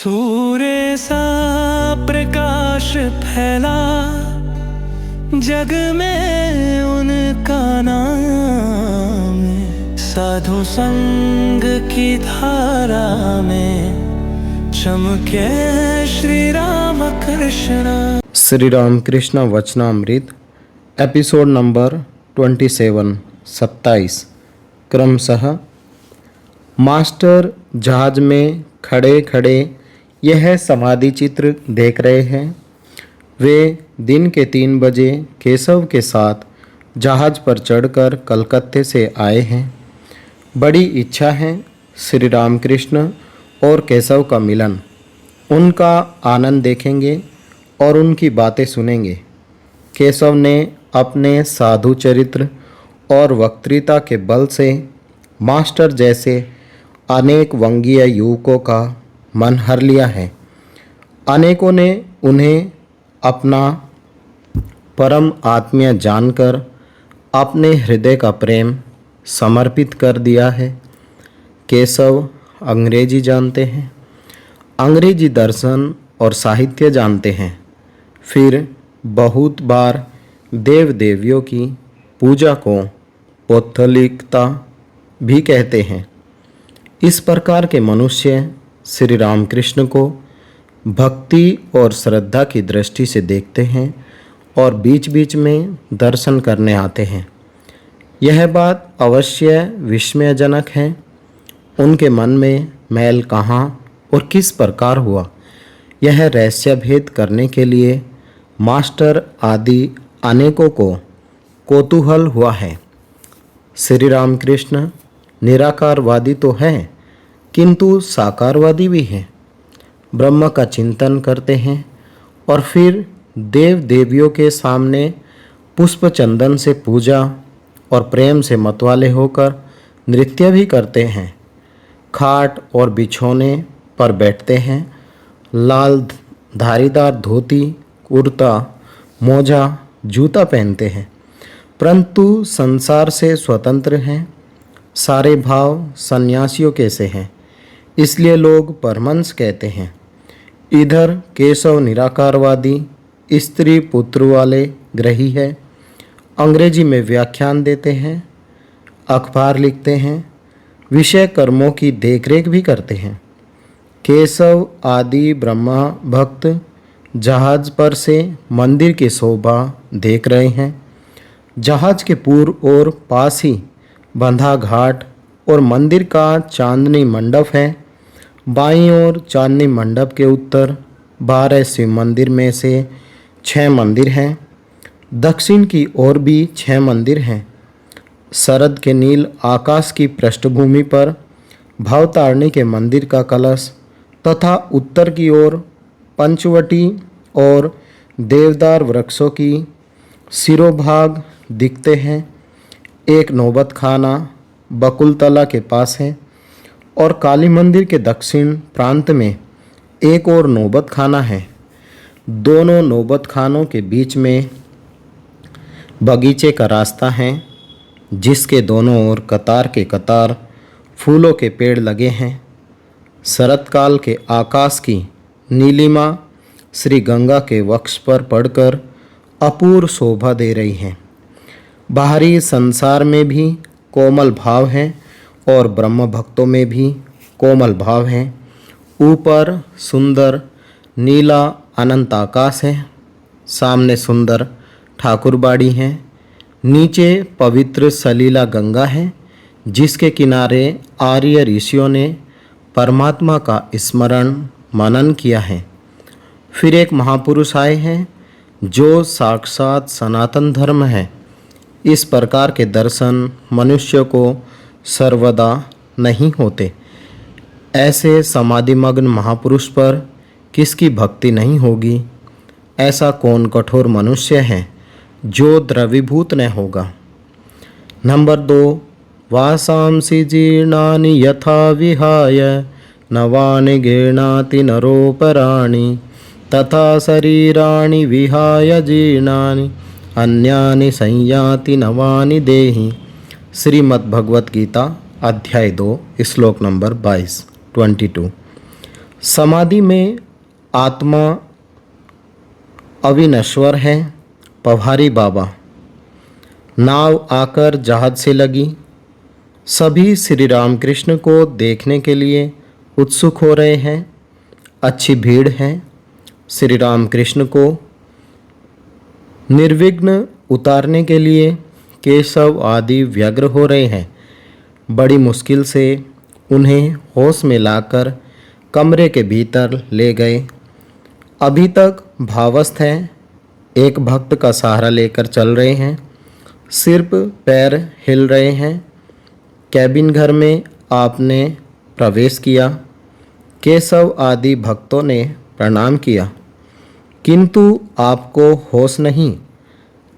सूर्य सा प्रकाश फैला जग में उनका नाम, साधु संग की धारा में चमके श्री राम कृष्ण। श्री राम कृष्ण वचनामृत एपिसोड नंबर 27 क्रमशः। मास्टर जहाज में खड़े खड़े यह समाधि चित्र देख रहे हैं। वे दिन के 3 बजे केशव के साथ जहाज पर चढ़कर कलकत्ते से आए हैं। बड़ी इच्छा है श्री रामकृष्ण और केशव का मिलन। उनका आनंद देखेंगे और उनकी बातें सुनेंगे। केशव ने अपने साधु चरित्र और वक्तृता के बल से मास्टर जैसे अनेक वंगीय युवकों का मन हर लिया है। अनेकों ने उन्हें अपना परम आत्मीय जानकर अपने हृदय का प्रेम समर्पित कर दिया है। केशव अंग्रेजी जानते हैं, अंग्रेजी दर्शन और साहित्य जानते हैं। फिर बहुत बार देव देवियों की पूजा को पौत्तलिकता भी कहते हैं। इस प्रकार के मनुष्य श्री रामकृष्ण को भक्ति और श्रद्धा की दृष्टि से देखते हैं और बीच बीच में दर्शन करने आते हैं। यह बात अवश्य विस्मयजनक है। उनके मन में मैल कहाँ और किस प्रकार हुआ, यह रहस्य भेद करने के लिए मास्टर आदि अनेकों को कौतूहल हुआ है। श्री रामकृष्ण निराकारवादी तो हैं, किंतु साकारवादी भी हैं। ब्रह्म का चिंतन करते हैं और फिर देव देवियों के सामने पुष्प चंदन से पूजा और प्रेम से मतवाले होकर नृत्य भी करते हैं। खाट और बिछौने पर बैठते हैं। लाल धारीदार धोती, कुर्ता, मोजा, जूता पहनते हैं, परंतु संसार से स्वतंत्र हैं। सारे भाव सन्यासियों के से हैं, इसलिए लोग परमहंस कहते हैं। इधर केशव निराकारवादी, स्त्री पुत्र वाले ग्रही है। अंग्रेजी में व्याख्यान देते हैं, अखबार लिखते हैं, विषय कर्मों की देखरेख भी करते हैं। केशव आदि ब्रह्मा भक्त जहाज पर से मंदिर की शोभा देख रहे हैं। जहाज के पूर्व और पास ही बंधा घाट और मंदिर का चांदनी मंडप है। बाईं ओर चांदनी मंडप के उत्तर 12 शिव मंदिर में से 6 मंदिर हैं। दक्षिण की ओर भी 6 मंदिर हैं। शरद के नील आकाश की पृष्ठभूमि पर भवतारिणी के मंदिर का कलश तथा उत्तर की ओर पंचवटी और देवदार वृक्षों की शिरोभाग दिखते हैं। एक नौबत खाना बकुलतला के पास है और काली मंदिर के दक्षिण प्रांत में एक और नौबत खाना है। दोनों नौबत खानों के बीच में बगीचे का रास्ता है, जिसके दोनों ओर कतार के कतार फूलों के पेड़ लगे हैं। शरतकाल के आकाश की नीलिमा श्री गंगा के वक्ष पर पड़कर अपूर्व शोभा दे रही है। बाहरी संसार में भी कोमल भाव है और ब्रह्म भक्तों में भी कोमल भाव है। ऊपर सुंदर नीला अनंत आकाश है, सामने सुंदर ठाकुरबाड़ी है, नीचे पवित्र सलीला गंगा है, जिसके किनारे आर्य ऋषियों ने परमात्मा का स्मरण मनन किया है। फिर एक महापुरुष आए हैं जो साक्षात सनातन धर्म है। इस प्रकार के दर्शन मनुष्य को सर्वदा नहीं होते। ऐसे समाधिमग्न महापुरुष पर किसकी भक्ति नहीं होगी? ऐसा कौन कठोर मनुष्य है जो द्रवीभूत न होगा? नंबर 2, वासांसि जीर्णानि यथा विहाय नवानि गृह्णाति नरोपराणि तथा शरीराणि विहाय जीर्णानि अन्यानि संयाति नवानि देहि। श्रीमद् भगवत गीता अध्याय 2 श्लोक नंबर 22। समाधि में आत्मा अविनश्वर है। पवहारी बाबा। नाव आकर जहाज से लगी। सभी श्री रामकृष्ण को देखने के लिए उत्सुक हो रहे हैं। अच्छी भीड़ है। श्री रामकृष्ण को निर्विघ्न उतारने के लिए केशव आदि व्यग्र हो रहे हैं। बड़ी मुश्किल से उन्हें होश में लाकर कमरे के भीतर ले गए। अभी तक भावस्थ हैं। एक भक्त का सहारा लेकर चल रहे हैं। सिर्फ पैर हिल रहे हैं। कैबिन घर में आपने प्रवेश किया। केशव आदि भक्तों ने प्रणाम किया, किंतु आपको होश नहीं।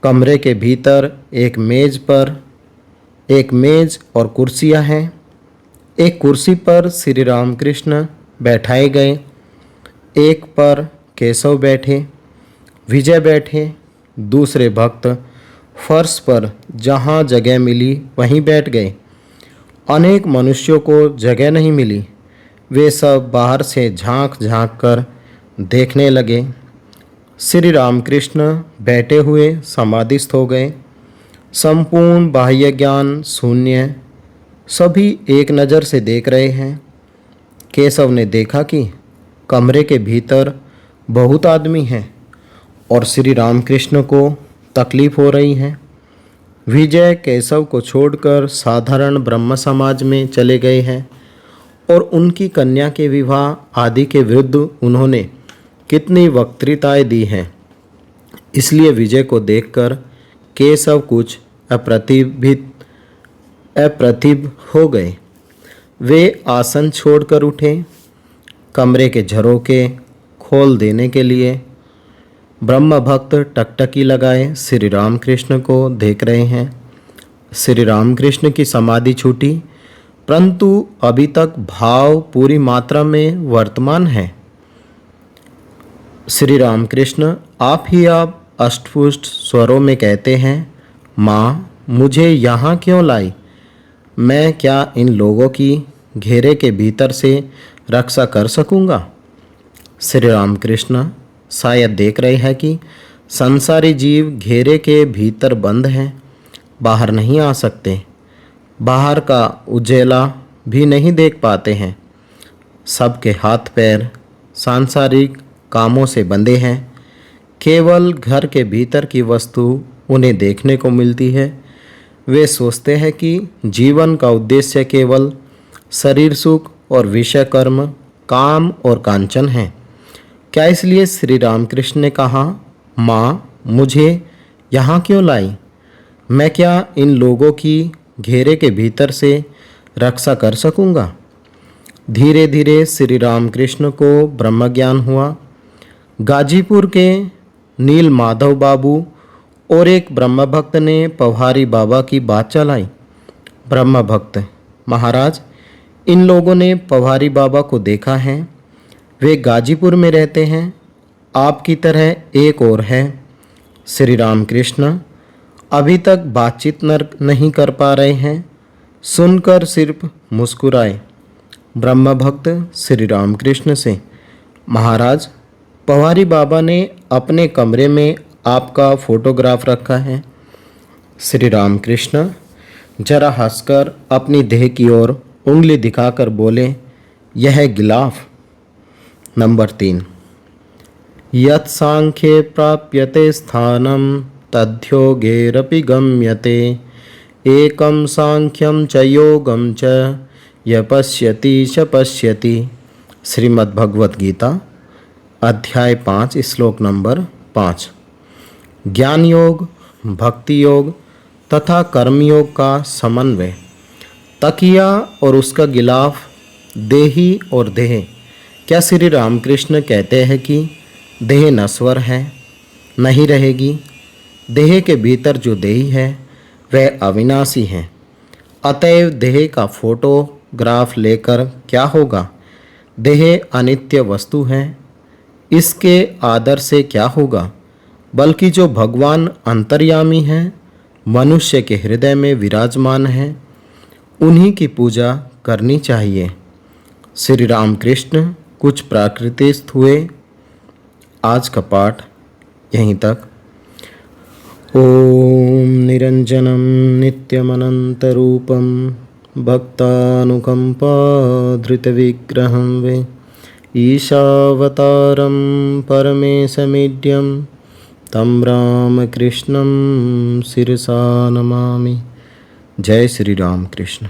कमरे के भीतर एक मेज और कुर्सियां हैं। एक कुर्सी पर श्री रामकृष्ण बैठाए गए, एक पर केशव बैठे, विजय बैठे। दूसरे भक्त फर्श पर जहाँ जगह मिली वहीं बैठ गए। अनेक मनुष्यों को जगह नहीं मिली। वे सब बाहर से झांक झांक कर देखने लगे। श्री रामकृष्ण बैठे हुए समाधिस्थ हो गए। संपूर्ण बाह्य ज्ञान शून्य। सभी एक नज़र से देख रहे हैं। केशव ने देखा कि कमरे के भीतर बहुत आदमी हैं और श्री रामकृष्ण को तकलीफ हो रही है। विजय केशव को छोड़कर साधारण ब्रह्म समाज में चले गए हैं और उनकी कन्या के विवाह आदि के विरुद्ध उन्होंने कितनी वक्तृताएं दी हैं। इसलिए विजय को देखकर केशव कुछ अप्रतिभ हो गए। वे आसन छोड़कर उठे। कमरे के झरोखे खोल देने के लिए ब्रह्म भक्त टकटकी लगाए श्री रामकृष्ण को देख रहे हैं। श्री रामकृष्ण की समाधि छूटी, परंतु अभी तक भाव पूरी मात्रा में वर्तमान है। श्री रामकृष्ण आप अष्टपुष्ट स्वरों में कहते हैं, माँ मुझे यहाँ क्यों लाई? मैं क्या इन लोगों की घेरे के भीतर से रक्षा कर सकूँगा? श्री रामकृष्ण शायद देख रहे हैं कि संसारी जीव घेरे के भीतर बंद हैं, बाहर नहीं आ सकते, बाहर का उजेला भी नहीं देख पाते हैं। सबके हाथ पैर सांसारिक कामों से बंधे हैं। केवल घर के भीतर की वस्तु उन्हें देखने को मिलती है। वे सोचते हैं कि जीवन का उद्देश्य केवल शरीर सुख और विषय कर्म, काम और कांचन है। क्या इसलिए श्री रामकृष्ण ने कहा, माँ मुझे यहाँ क्यों लाई? मैं क्या इन लोगों की घेरे के भीतर से रक्षा कर सकूँगा? धीरे धीरे श्री रामकृष्ण को ब्रह्मज्ञान हुआ। गाजीपुर के नील माधव बाबू और एक ब्रह्म भक्त ने पवहारी बाबा की बात चलाई। ब्रह्म भक्त, महाराज इन लोगों ने पवहारी बाबा को देखा है। वे गाजीपुर में रहते हैं। आपकी तरह एक और है। श्री रामकृष्ण अभी तक बातचीत नहीं कर पा रहे हैं, सुनकर सिर्फ मुस्कुराए। ब्रह्म भक्त श्री रामकृष्ण से, महाराज पवहारी बाबा ने अपने कमरे में आपका फोटोग्राफ रखा है। श्री रामकृष्ण जरा हंसकर अपनी देह की ओर उंगली दिखाकर बोले, यह गिलाफ। नंबर 3। यत् सांख्ये प्राप्यते स्थानं तद्योगेरपि गम्यते एकं सांख्यं च योगं च य पश्यति च पश्यति। श्रीमद्भगवत गीता अध्याय 5 श्लोक नंबर 5। ज्ञान योग, भक्ति योग तथा कर्मयोग का समन्वय। तकिया और उसका गिलाफ, देही और देह। क्या श्री रामकृष्ण कहते हैं कि देह नश्वर है, नहीं रहेगी? देह के भीतर जो देही है वह अविनाशी है। अतएव देह का फोटोग्राफ लेकर क्या होगा? देह अनित्य वस्तु है, इसके आदर से क्या होगा? बल्कि जो भगवान अंतर्यामी हैं, मनुष्य के हृदय में विराजमान हैं, उन्हीं की पूजा करनी चाहिए। श्री रामकृष्ण कुछ प्राकृतिस्थ हुए। आज का पाठ यहीं तक। ओम निरंजनम नित्यमनंतरूपम भक्तानुकंपाधृतविग्रहं वे ईशावतारं परमेशमीड्यं तं रामकृष्णं शिरसा नमामि। जय श्री राम कृष्ण।